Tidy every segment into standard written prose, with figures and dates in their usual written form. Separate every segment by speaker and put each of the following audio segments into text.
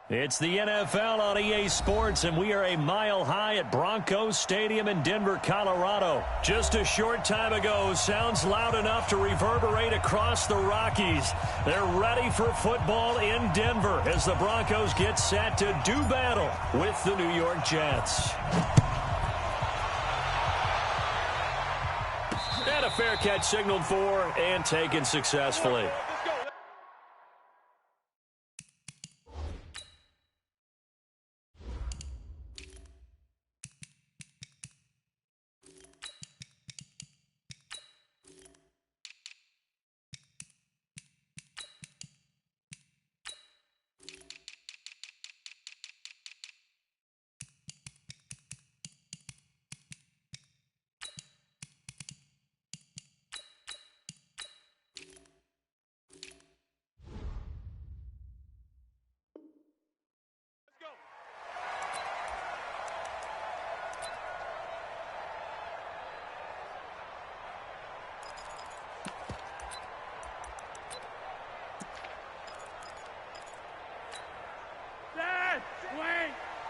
Speaker 1: It's the NFL on EA Sports, and we are a mile high at Broncos Stadium in Denver, Colorado. Just a short time ago, sounds loud enough to reverberate across the Rockies. They're ready for football in Denver as the Broncos get set to do battle with the New York Jets. And a fair catch signaled for and taken successfully.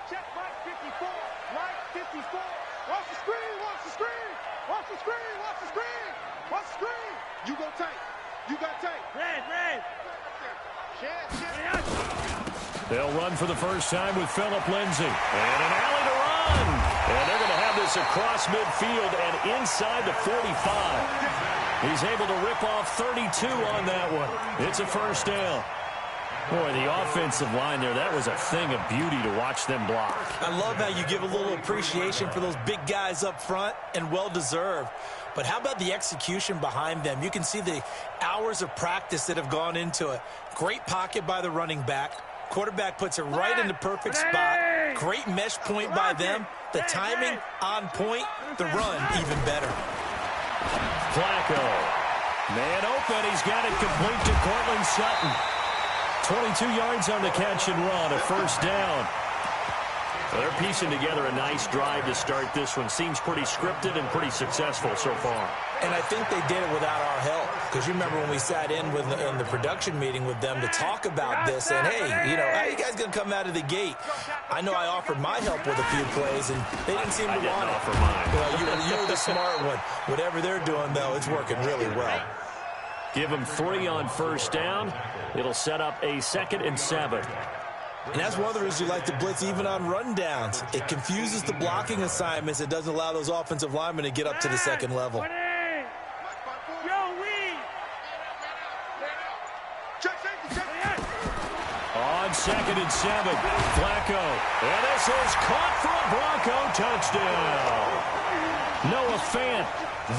Speaker 2: Check right 54, right 54. Watch the screen, watch the screen. Watch the screen, watch the screen. Watch the screen. You go tight. You got tight. Red.
Speaker 1: They'll run for the first time with Phillip Lindsay. And an alley to run. And they're going to have this across midfield and inside the 45. He's able to rip off 32 on that one. It's a first down. Boy, the offensive line there, that was a thing of beauty to watch them block.
Speaker 3: I love how you give a little appreciation for those big guys up front, and well-deserved. But how about the execution behind them? You can see the hours of practice that have gone into it. Great pocket by the running back. Quarterback puts it right in the perfect spot. Great mesh point by them. The timing on point. The run even better.
Speaker 1: Flacco. Man open. He's got it complete to Cortland Sutton. 22 yards on the catch and run, a first down. Well, they're piecing together a nice drive to start this one. Seems pretty scripted and pretty successful so far.
Speaker 3: And I think they did it without our help. Because you remember when we sat in the production meeting with them to talk about this, and hey, how are you guys going to come out of the gate? I know I offered my help with a few plays, and they didn't seem to want it.
Speaker 1: Offer mine.
Speaker 3: Well, you were the smart one. Whatever they're doing, though, it's working really well.
Speaker 1: Give them 3 on first down. It'll set up a 2nd and 7.
Speaker 3: And that's one of the reasons you like to blitz even on rundowns. It confuses the blocking assignments. It doesn't allow those offensive linemen to get up to the second level.
Speaker 1: On 2nd and 7, Flacco. And this is caught for a Bronco touchdown. Noah Fant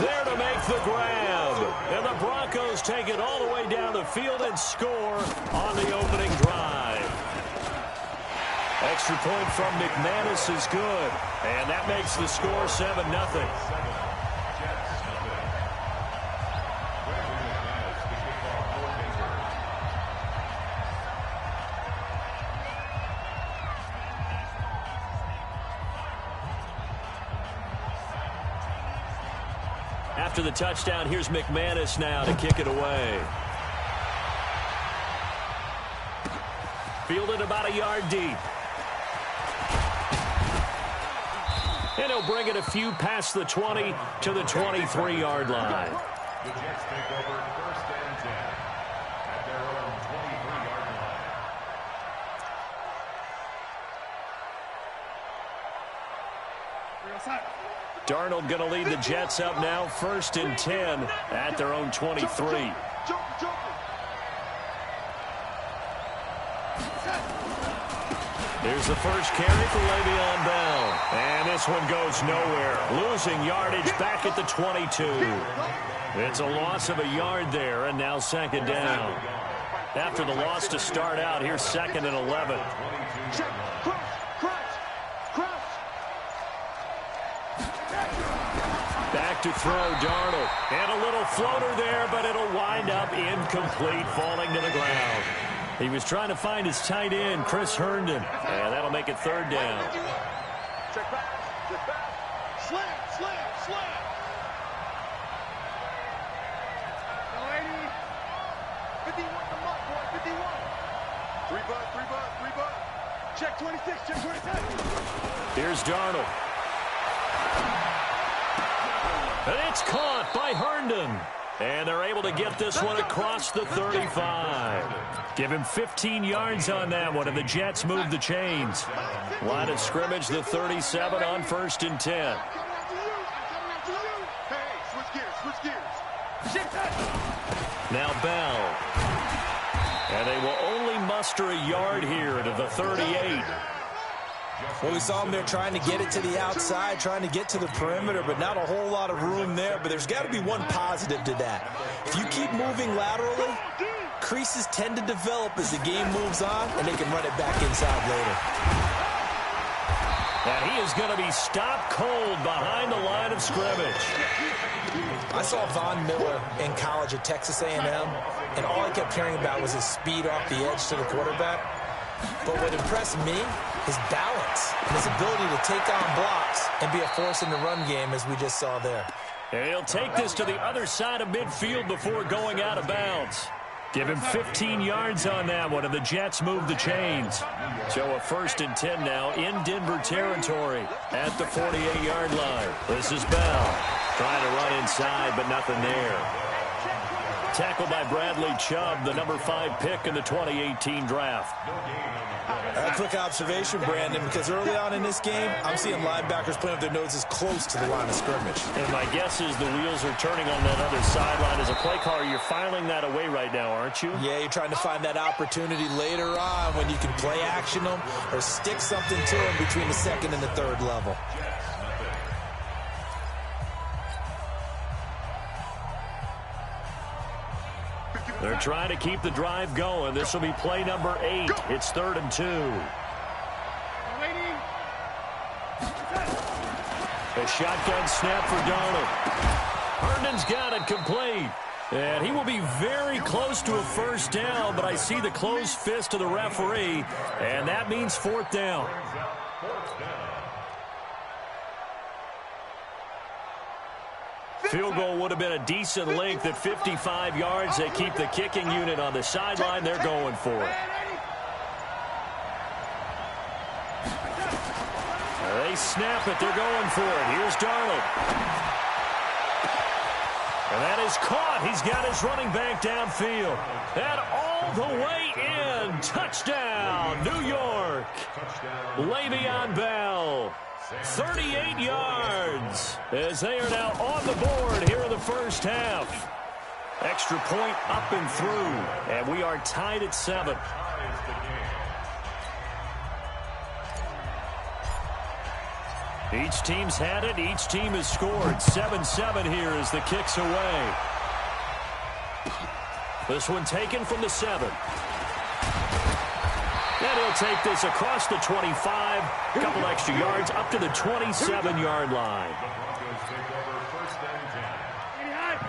Speaker 1: there to make the grab. And the Broncos take it all the way down the field and score on the opening drive. Extra point from McManus is good. And that makes the score 7-0. After the touchdown, here's McManus now to kick it away. Fielded about a yard deep. And he'll bring it a few past the 20 to the 23-yard line.
Speaker 4: The Jets take over 1st and 10 at their own 23-yard line.
Speaker 1: Darnold going to lead the Jets up now, 1st and 10 at their own 23. Here's the first carry for Le'Veon Bell. And this one goes nowhere. Losing yardage back at the 22. It's a loss of a yard there, and now 2nd down. After the loss to start out, here's 2nd and 11. Back to throw, Darnold. And a little floater there, but it'll wind up incomplete, falling to the ground. He was trying to find his tight end, Chris Herndon. And that'll make it 3rd down.
Speaker 2: Check back. Slam. 51 the mark, boy. 51. 3 bucks.
Speaker 1: Here's Darnold. And it's caught by Herndon. And they're able to get this one across the 35. Give him 15 yards on that one, and the Jets move the chains. Line of scrimmage, the 37 on 1st and 10. Now Bell. And they will only muster a yard here to the 38.
Speaker 3: Well, we saw them there trying to get it to the outside, trying to get to the perimeter, but not a whole lot of room there. But there's got to be one positive to that. If you keep moving laterally, creases tend to develop as the game moves on, and they can run it back inside later.
Speaker 1: And he is going to be stopped cold behind the line of scrimmage.
Speaker 3: I saw Von Miller in college at Texas A&M, and all I kept hearing about was his speed off the edge to the quarterback. But what impressed me, his balance and his ability to take on blocks and be a force in the run game, as we just saw there.
Speaker 1: And he'll take this to the other side of midfield before going out of bounds. Give him 15 yards on that one, and the Jets move the chains. So a 1st and 10 now in Denver territory at the 48-yard line. This is Bell trying to run inside, but nothing there. Tackled by Bradley Chubb, the number 5 pick in the 2018 draft.
Speaker 3: A quick observation, Brandon, because early on in this game, I'm seeing linebackers playing with their noses close to the line of scrimmage.
Speaker 1: And my guess is the wheels are turning on that other sideline. As a play caller, you're filing that away right now, aren't you?
Speaker 3: Yeah, you're trying to find that opportunity later on when you can play action them or stick something to them between the 2nd and the 3rd level.
Speaker 1: They're trying to keep the drive going. This will be play number 8. It's 3rd and 2. A shotgun snap for Darnold. Herndon's got it complete. And he will be very close to a 1st down, but I see the closed fist of the referee, and that means 4th down. Field goal would have been a decent length at 55 yards. They keep the kicking unit on the sideline. They're going for it. They snap it. They're going for it. Here's Darnold. And that is caught. He's got his running back downfield. And all the way in. Touchdown, New York. Le'Veon Bell. 38 yards as they are now on the board here in the 1st half. Extra point up and through, and we are tied at 7. Each team's had it. Each team has scored. 7-7 here as the kick's away. This one taken from the 7. And he'll take this across the 25, a couple extra yards, up to the 27-yard line.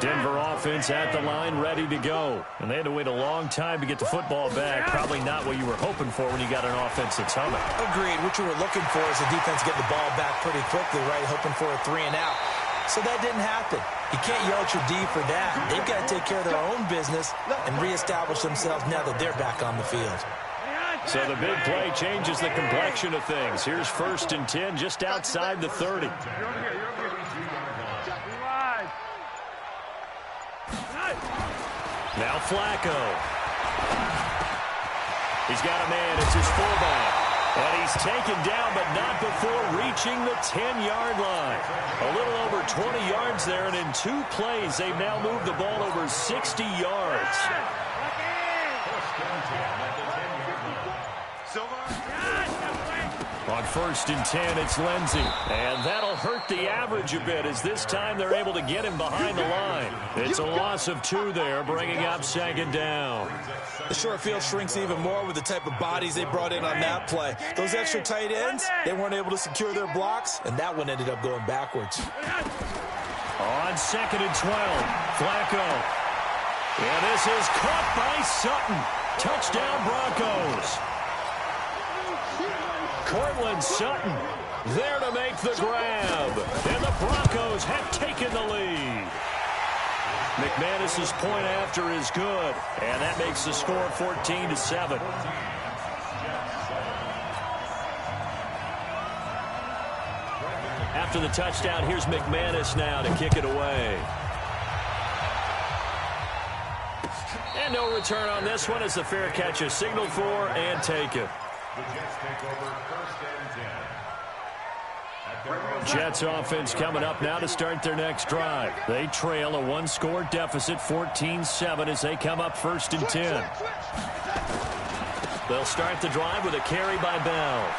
Speaker 1: Denver offense at the line, ready to go. And they had to wait a long time to get the football back. Probably not what you were hoping for when you got an offense that's humming.
Speaker 3: Agreed. What you were looking for is the defense getting the ball back pretty quickly, right? Hoping for a 3-and-out. So that didn't happen. You can't yell at your D for that. They've got to take care of their own business and reestablish themselves now that they're back on the field.
Speaker 1: So the big play changes the complexion of things. Here's 1st and 10 just outside the 30. Now Flacco. He's got a man. It's his fullback. And he's taken down, but not before reaching the 10-yard line. A little over 20 yards there, and in 2 plays, they've now moved the ball over 60 yards. On 1st and 10, it's Lindsey. And that'll hurt the average a bit as this time they're able to get him behind the line. It's a loss of 2 there, bringing up 2nd down.
Speaker 3: The short field shrinks even more with the type of bodies they brought in on that play. Those extra tight ends, they weren't able to secure their blocks, and that one ended up going backwards.
Speaker 1: On 2nd and 12, Flacco. And this is caught by Sutton. Touchdown, Broncos. Cortland Sutton there to make the grab. And the Broncos have taken the lead. McManus's point after is good. And that makes the score 14-7. After the touchdown, here's McManus now to kick it away. And no return on this one as the fair catch is signaled for and taken.
Speaker 4: The Jets take over first and 10. At their own
Speaker 1: Jets offense coming up now to start their next drive. They trail a one-score deficit, 14-7, as they come up first and 10. They'll start the drive with a carry by Bell.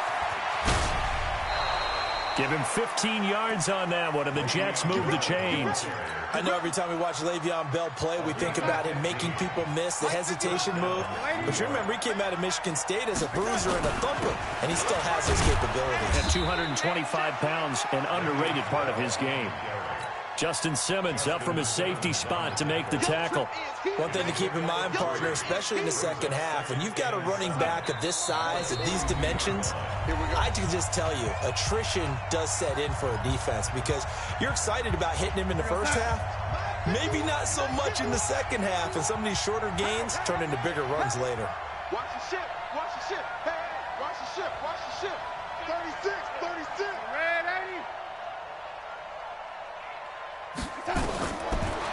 Speaker 1: Give him 15 yards on that one, and the Jets move the chains.
Speaker 3: I know every time we watch Le'Veon Bell play, we think about him making people miss the hesitation move. But you remember, he came out of Michigan State as a bruiser and a thumper, and he still has those capabilities.
Speaker 1: At 225 pounds, an underrated part of his game. Justin Simmons up from his safety spot to make the tackle.
Speaker 3: One thing to keep in mind, partner, especially in the second half, when you've got a running back of this size, at these dimensions, I can just tell you, attrition does set in for a defense because you're excited about hitting him in the first half, maybe not so much in the second half, and some of these shorter gains turn into bigger runs later.
Speaker 2: Watch the ship. Watch the ship. Hey, hey, watch the ship. Watch the ship. 36, 36. Red 80.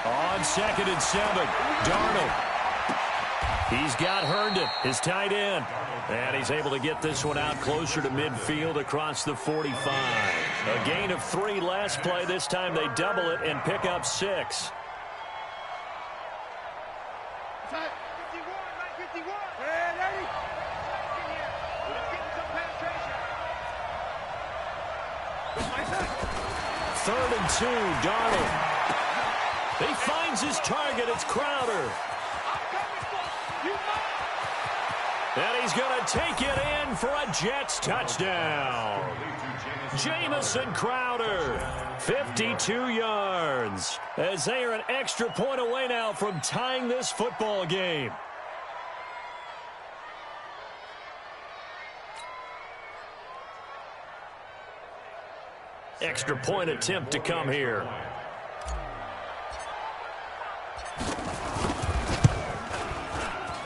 Speaker 1: On 2nd and 7, Darnold. He's got Herndon, his tight end. And he's able to get this one out closer to midfield across the 45. A gain of 3 last play. This time they double it and pick up 6.
Speaker 2: 51. Red 80. Let's get some penetration.
Speaker 1: 3rd and 2, Darnold. He finds his target. It's Crowder. And he's going to take it in for a Jets touchdown. Jamison Crowder, 52 yards, as they are an extra point away now from tying this football game. Extra point attempt to come here.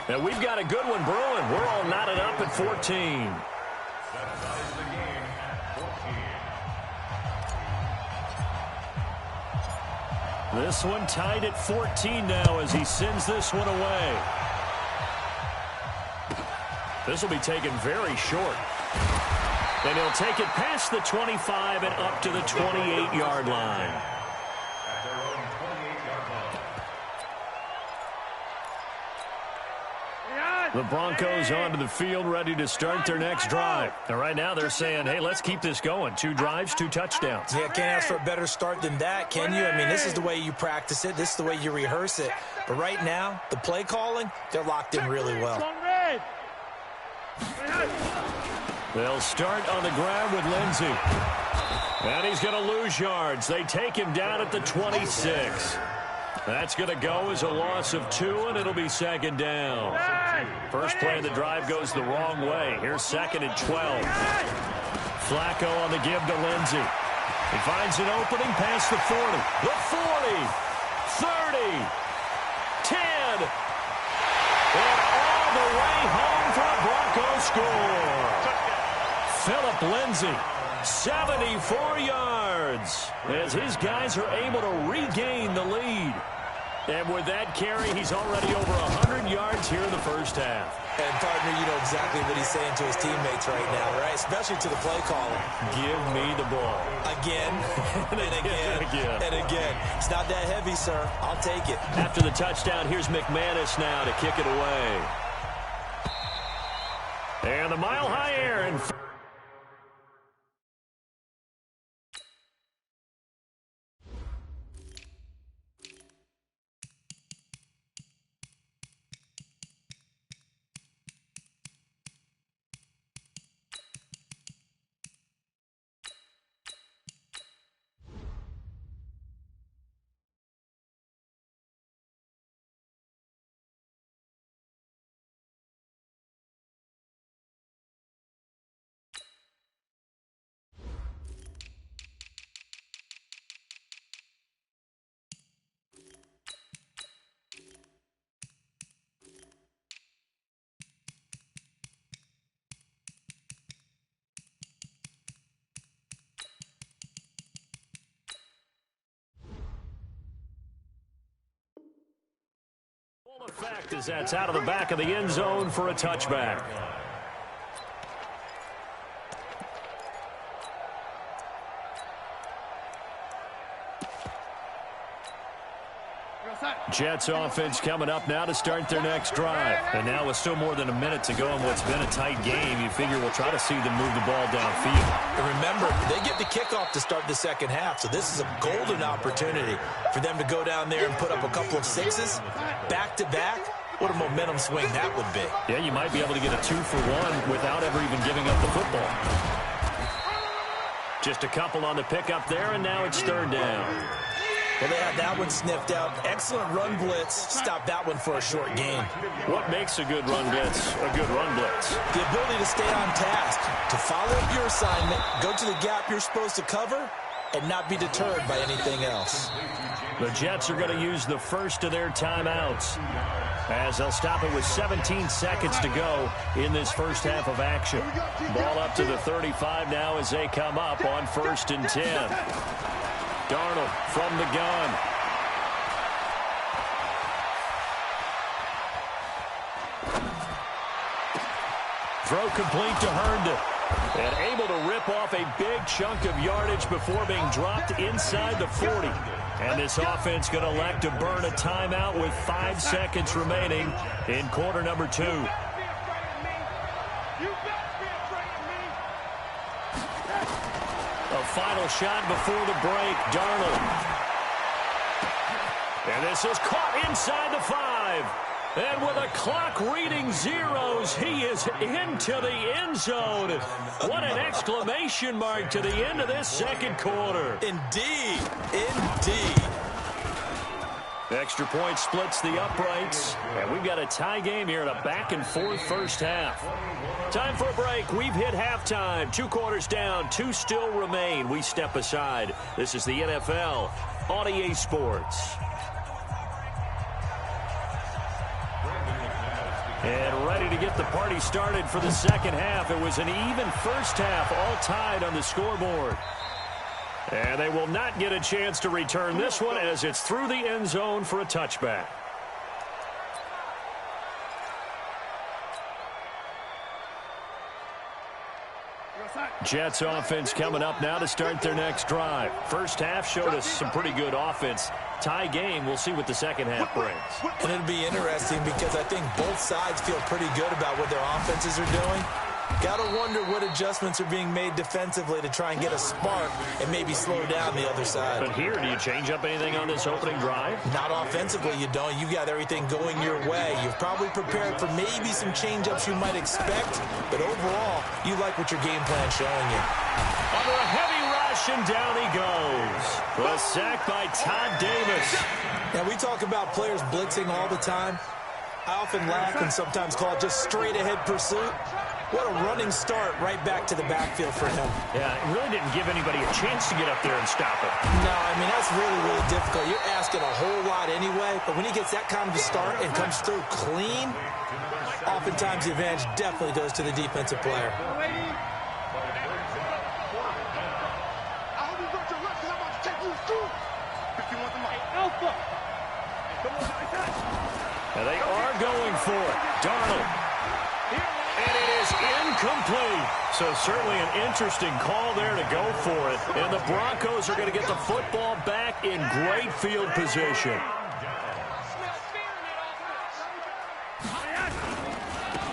Speaker 1: And we've got a good one brewing. We're all knotted up at 14.
Speaker 4: That ties the game at 14.
Speaker 1: This one tied at 14 now as he sends this one away. This will be taken very short. And he'll take it past the 25 and up to the 28-yard line.
Speaker 4: At their own 28-yard line.
Speaker 1: The Broncos onto the field, ready to start their next drive. And right now they're saying, hey, let's keep this going. 2 drives, 2 touchdowns.
Speaker 3: Yeah, can't ask for a better start than that, can you? I mean, this is the way you practice it. This is the way you rehearse it. But right now, the play calling, they're locked in really well.
Speaker 1: They'll start on the ground with Lindsey. And he's going to lose yards. They take him down at the 26. That's going to go as a loss of 2, and it'll be 2nd down. First play of the drive goes the wrong way. Here's 2nd and 12. Flacco on the give to Lindsey. He finds an opening past the 40. The 40, 30, 10. And all the way home for a Broncos score. Phillip Lindsey, 74 yards, as his guys are able to regain the lead. And with that carry, he's already over 100 yards here in the first half.
Speaker 3: And, partner, you know exactly what he's saying to his teammates right now, right? Especially to the play caller.
Speaker 1: Give me the ball.
Speaker 3: Again, and again, and again. It's not that heavy, sir. I'll take it.
Speaker 1: After the touchdown, here's McManus now to kick it away. And the mile-high air in as that's out of the back of the end zone for a touchback. Jets offense coming up now to start their next drive. And now with still more than a minute to go in what's been a tight game, you figure we'll try to see them move the ball downfield.
Speaker 3: And remember, they get the kickoff to start the second half, so this is a golden opportunity for them to go down there and put up a couple of sixes back-to-back. What a momentum swing that would be.
Speaker 1: Yeah, you might be able to get a 2-for-1 without ever even giving up the football. Just a couple on the pickup there, and now it's third down.
Speaker 3: Well, they had that one sniffed out. Excellent run blitz. Stop that one for a short gain.
Speaker 1: What makes a good run blitz a good run blitz?
Speaker 3: The ability to stay on task, to follow up your assignment, go to the gap you're supposed to cover, and not be deterred by anything else.
Speaker 1: The Jets are going to use the first of their timeouts as they'll stop it with 17 seconds to go in this first half of action. Ball up to the 35 now as they come up on 1st and 10. Darnold from the gun. Throw complete to Herndon. And able to rip off a big chunk of yardage before being dropped inside the 40. And this offense going to elect to burn a timeout with 5 seconds remaining in quarter number 2. A final shot before the break, Darnold. And this is caught inside the 5. And with a clock reading zeros, he is into the end zone. What an exclamation mark to the end of this second quarter.
Speaker 3: Indeed, indeed.
Speaker 1: Extra point splits the uprights. And we've got a tie game here in a back-and-forth first half. Time for a break. We've hit halftime. 2 quarters down. 2 still remain. We step aside. This is the NFL on EA Sports. And ready to get the party started for the second half. It was an even first half, all tied on the scoreboard. And they will not get a chance to return this one as it's through the end zone for a touchback. Jets offense coming up now to start their next drive. First half showed us some pretty good offense. Tie game, we'll see what the second half brings.
Speaker 3: And it'll be interesting because I think both sides feel pretty good about what their offenses are doing. Got to wonder what adjustments are being made defensively to try and get a spark and maybe slow down the other side.
Speaker 1: But here, do you change up anything on this opening drive?
Speaker 3: Not offensively, you don't. You got everything going your way. You've probably prepared for maybe some change-ups you might expect, but overall, you like what your game plan's showing you.
Speaker 1: Under a heavy rush, and down he goes. A sack by Todd Davis.
Speaker 3: Now, we talk about players blitzing all the time. I often laugh and sometimes call it just straight-ahead pursuit. What a running start right back to the backfield for him.
Speaker 1: Yeah, it really didn't give anybody a chance to get up there and stop it.
Speaker 3: No, I mean, that's really, really difficult. You're asking a whole lot anyway, but when he gets that kind of a start and comes through clean, oftentimes the advantage definitely goes to the defensive player.
Speaker 1: And they are going for it. Darnold. And it is incomplete. So certainly an interesting call there to go for it. And the Broncos are going to get the football back in great field position.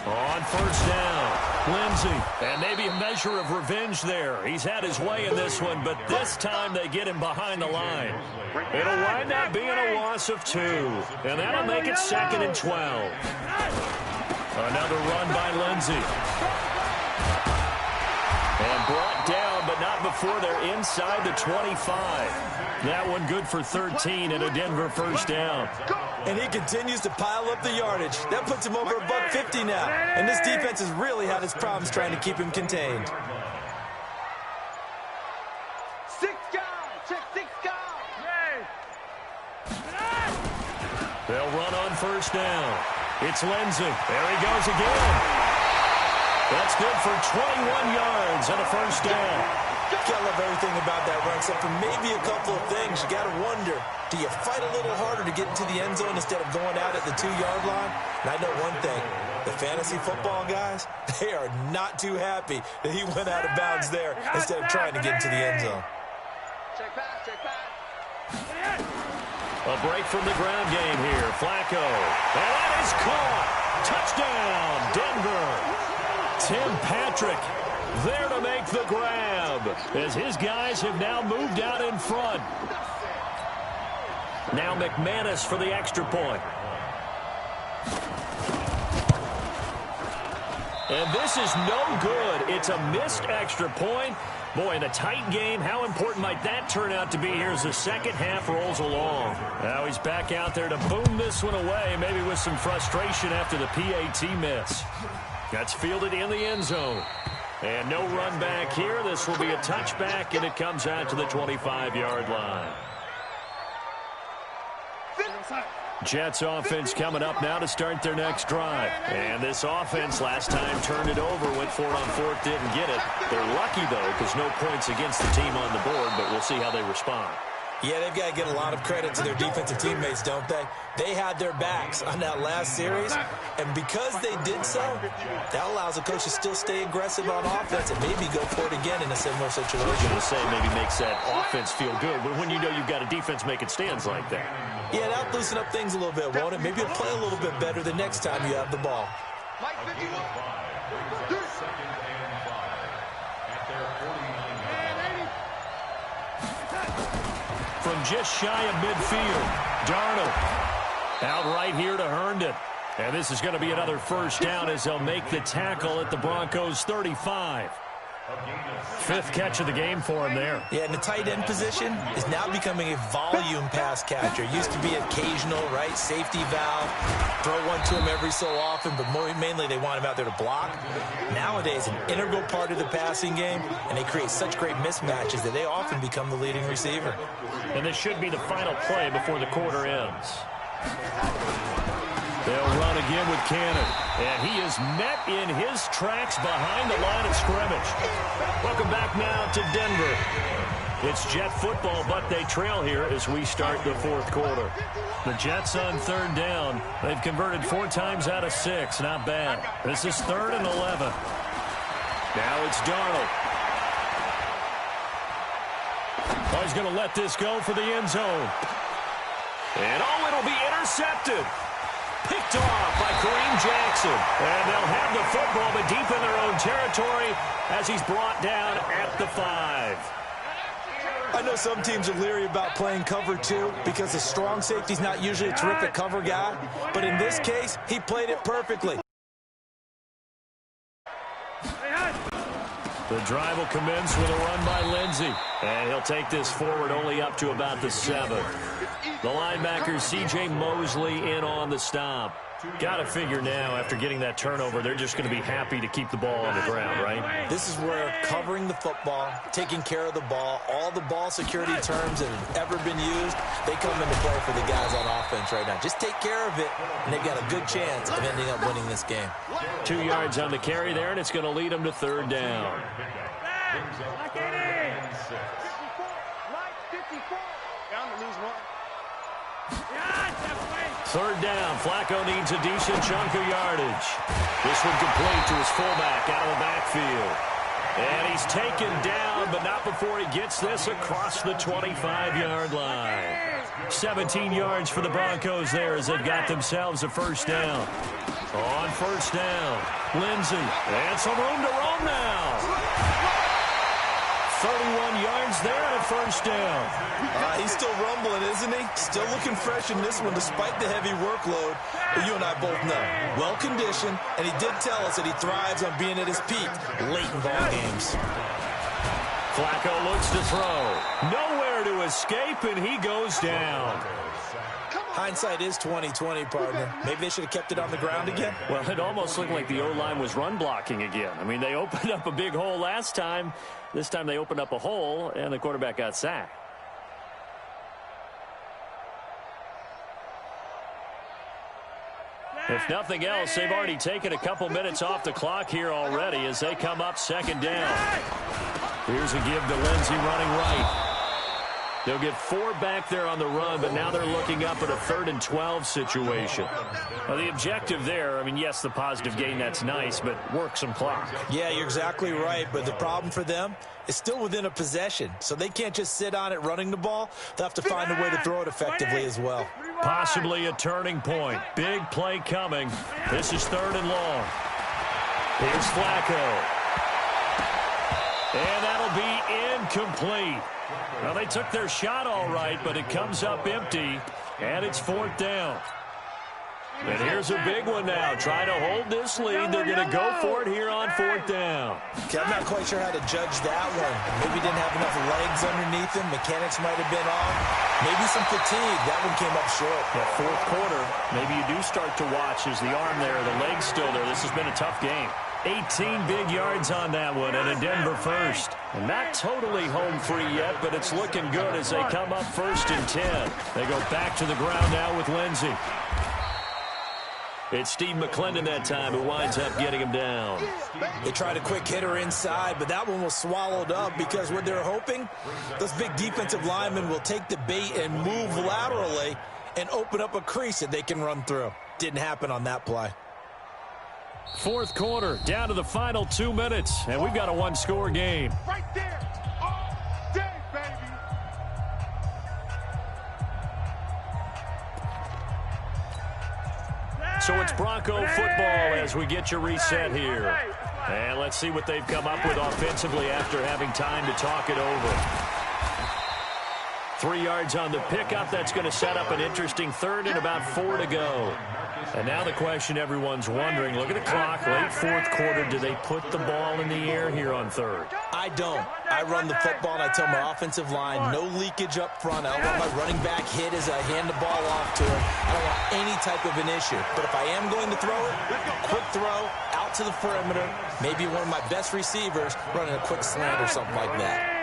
Speaker 1: On first down, Lindsey. And maybe a measure of revenge there. He's had his way in this one, but this time they get him behind the line. It'll wind up being a loss of 2. And that'll make it 2nd and 12. Another run by Lindsey. And brought down, but not before they're inside the 25. That one good for 13 and a Denver first down.
Speaker 3: And he continues to pile up the yardage. That puts him over $150 now. And this defense has really had its problems trying to keep him contained.
Speaker 2: 6 guys. Check 6 guys.
Speaker 1: They'll run on first down. It's Lindsey. There he goes again. That's good for 21 yards and a first down.
Speaker 3: Gotta love everything about that run, except for maybe a couple of things. You gotta wonder, do you fight a little harder to get into the end zone instead of going out at the 2-yard line? And I know one thing, the fantasy football guys, they are not too happy that he went out of bounds there instead of trying to get into the end zone.
Speaker 2: Check back, check back.
Speaker 1: A break from the ground game here. Flacco. And that is caught. Touchdown, Denver. Tim Patrick there to make the grab as his guys have now moved out in front. Now McManus for the extra point. And this is no good. It's a missed extra point. Boy, in a tight game, how important might that turn out to be here as the second half rolls along? Now he's back out there to boom this one away, maybe with some frustration after the PAT miss. That's fielded in the end zone. And no run back here. This will be a touchback, and it comes out to the 25-yard line. Jets offense coming up now to start their next drive. And this offense last time turned it over, went for it on fourth, didn't get it. They're lucky, though, because no points against the team on the board, but we'll see how they respond.
Speaker 3: Yeah, they've got to get a lot of credit to their defensive teammates, don't they? They had their backs on that last series, and because they did so, that allows the coach to still stay aggressive on offense and maybe go for it again in a similar situation.
Speaker 1: I was going to say maybe makes that offense feel good, but when you know you've got a defense making stands like that.
Speaker 3: Yeah, that'll loosen up things a little bit, won't it? Maybe you'll play a little bit better the next time you have the ball.
Speaker 2: Mike 51.
Speaker 4: Second and 5 at their 49-yard line.
Speaker 1: From just shy of midfield, Darnold out right here to Herndon. And this is going to be another first down as they'll make the tackle at the Broncos' 35. Fifth catch of the game for him there.
Speaker 3: Yeah, and the tight end position is now becoming a volume pass catcher. Used to be occasional, right? Safety valve. Throw one to him every so often, but mainly they want him out there to block. Nowadays, an integral part of the passing game, and they create such great mismatches that they often become the leading receiver.
Speaker 1: And this should be the final play before the quarter ends. They'll run again with Cannon. And he is met in his tracks behind the line of scrimmage. Welcome back now to Denver. It's Jet football, but they trail here as we start the fourth quarter. The Jets on third down. They've converted 4 times out of 6. Not bad. This is 3rd and 11. Now it's Darnold. Oh, he's going to let this go for the end zone. And oh, it'll be intercepted. Picked off by Kareem Jackson. And they'll have the football, but deep in their own territory as he's brought down at the 5.
Speaker 3: I know some teams are leery about playing cover 2 because the strong safety's not usually a terrific cover guy. But in this case, he played it perfectly.
Speaker 1: The drive will commence with a run by Lindsey. And he'll take this forward only up to about the 7. The linebacker, C.J. Mosley, in on the stop. Got to figure now, after getting that turnover, they're just going to be happy to keep the ball on the ground, right?
Speaker 3: This is where covering the football, taking care of the ball, all the ball security terms that have ever been used, they come into play for the guys on offense right now. Just take care of it, and they've got a good chance of ending up winning this game.
Speaker 1: 2 yards on the carry there, and it's going to lead them to third down.
Speaker 2: Like 54. Like 54. Down to lose 1.
Speaker 1: Third down. Flacco needs a decent chunk of yardage. This one complete to his fullback out of the backfield. And he's taken down, but not before he gets this across the 25-yard line. 17 yards for the Broncos there as they've got themselves a first down. On first down, Lindsey. And some room to roam now. 31 yards there and a first down.
Speaker 3: He's still rumbling, isn't he? Still looking fresh in this one despite the heavy workload. But you and I both know. Well-conditioned, and he did tell us that he thrives on being at his peak late in ball games.
Speaker 1: Flacco looks to throw. Nowhere to escape, and he goes down.
Speaker 3: Hindsight is 20/20, partner. Maybe they should have kept it on the ground again.
Speaker 1: Well, it almost looked like the O-line was run blocking again. I mean, they opened up a big hole last time. This time they opened up a hole, and the quarterback got sacked. If nothing else, they've already taken a couple minutes off the clock here already as they come up second down. Here's a give to Lindsey running right. They'll get 4 back there on the run, but now they're looking up at a 3rd and 12 situation. Well, the objective there, I mean, yes, the positive gain, that's nice, but work some clock.
Speaker 3: Yeah, you're exactly right, but the problem for them is still within a possession, so they can't just sit on it running the ball. They'll have to find a way to throw it effectively as well.
Speaker 1: Possibly a turning point. Big play coming. This is 3rd and long. Here's Flacco. And that'll be incomplete. Well, they took their shot all right, but it comes up empty, and it's 4th down. And here's a big one now. Trying to hold this lead. They're going to go for it here on 4th down.
Speaker 3: Okay, I'm not quite sure how to judge that one. Maybe didn't have enough legs underneath him. Mechanics might have been off. Maybe some fatigue. That one came up short.
Speaker 1: That 4th quarter, maybe you do start to watch as the arm there, the leg's still there. This has been a tough game. 18 big yards on that one, and a Denver first. And not totally home free yet, but it's looking good as they come up 1st and 10. They go back to the ground now with Lindsey. It's Steve McClendon that time who winds up getting him down.
Speaker 3: They tried a quick hitter inside, but that one was swallowed up because what they're hoping, those big defensive linemen will take the bait and move laterally and open up a crease that they can run through. Didn't happen on that play.
Speaker 1: 4th quarter, down to the final 2 minutes, and we've got a 1-score game.
Speaker 2: Right there. All day, baby.
Speaker 1: So it's Bronco football as we get your reset here. And let's see what they've come up with offensively after having time to talk it over. 3 yards on the pickup. That's going to set up an interesting 3rd and about 4 to go. And now the question everyone's wondering, look at the clock, late 4th quarter, do they put the ball in the air here on 3rd?
Speaker 3: I don't. I run the football, and I tell my offensive line, no leakage up front. I don't want my running back hit as I hand the ball off to him. I don't want any type of an issue. But if I am going to throw it, quick throw, out to the perimeter, maybe one of my best receivers running a quick slant or something like that.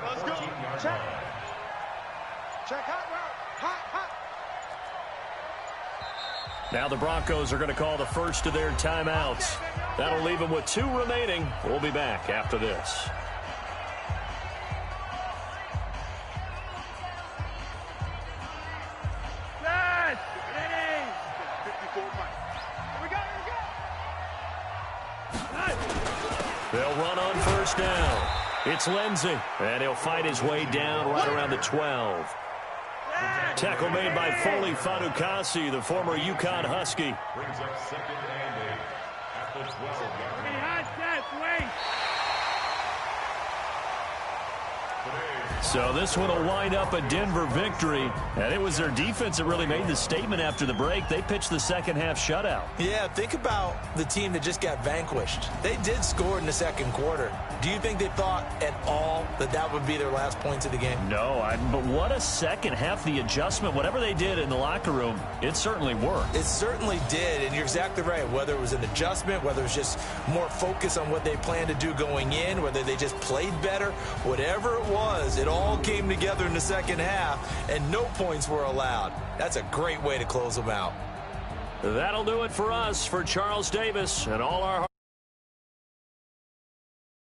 Speaker 2: Let's go. Check. Check hot route. Hot.
Speaker 1: Now the Broncos are going to call the first of their timeouts. That'll leave them with 2 remaining. We'll be back after this.
Speaker 2: Yes. Ready. 54 Mike. Here we go.
Speaker 1: They'll run on 1st down. It's Lindsey, and he'll fight his way down right around the 12. Tackle made by Foley Fadukasi, the former UConn Husky.
Speaker 4: Brings up 2nd and 8 at the 12-yard line.
Speaker 1: So this one will wind up a Denver victory, and it was their defense that really made the statement after the break. They pitched the second-half shutout.
Speaker 3: Yeah, think about the team that just got vanquished. They did score in the 2nd quarter. Do you think they thought at all that that would be their last points of the game?
Speaker 1: No, but what a second half. The adjustment, whatever they did in the locker room, it certainly worked.
Speaker 3: It certainly did, and you're exactly right. Whether it was an adjustment, whether it was just more focus on what they planned to do going in, whether they just played better, whatever it was, it all came together in the 2nd half, and no points were allowed. That's a great way to close them out.
Speaker 1: That'll do it for us. For Charles Davis and all our